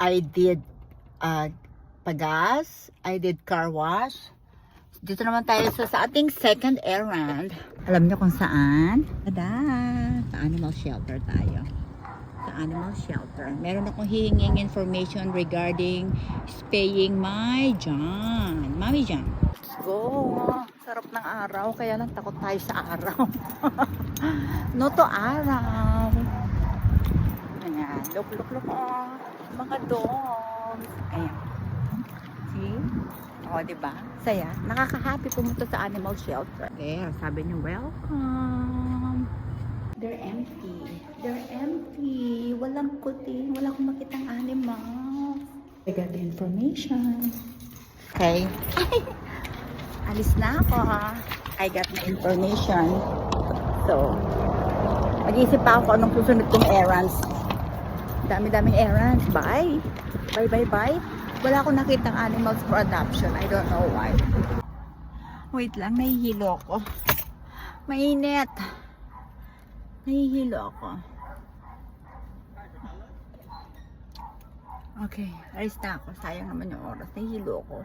I did pagas, I did car wash. Dito naman tayo sa ating second errand. Alam niyo kung saan? Tada! Sa animal shelter tayo. Sa animal shelter. Meron akong hihinging information regarding spaying my John. Mami John. Let's go! Sarap ng araw, kaya lang takot tayo sa araw. No to araw. Ayan. Look. Oh. Mga dogs. Ayan. See? O, diba? Saya. Nakaka-happy pumunta sa animal shelter. There, sabi niyo, welcome. They're empty. They're empty. Walang kuting. Wala akong makitang animal. I got the information. Okay. Alis na ako, ha. I got the information. So, mag-iisip pa ako anong susunod kong errands. Dami-daming errands. Bye. Bye. Wala akong nakitang animals for adoption. I don't know why. Wait lang, nahihilo ako. Mainit. Nahihilo ako. Okay, alis na ako. Sayang naman yung oras. Nahihilo ako.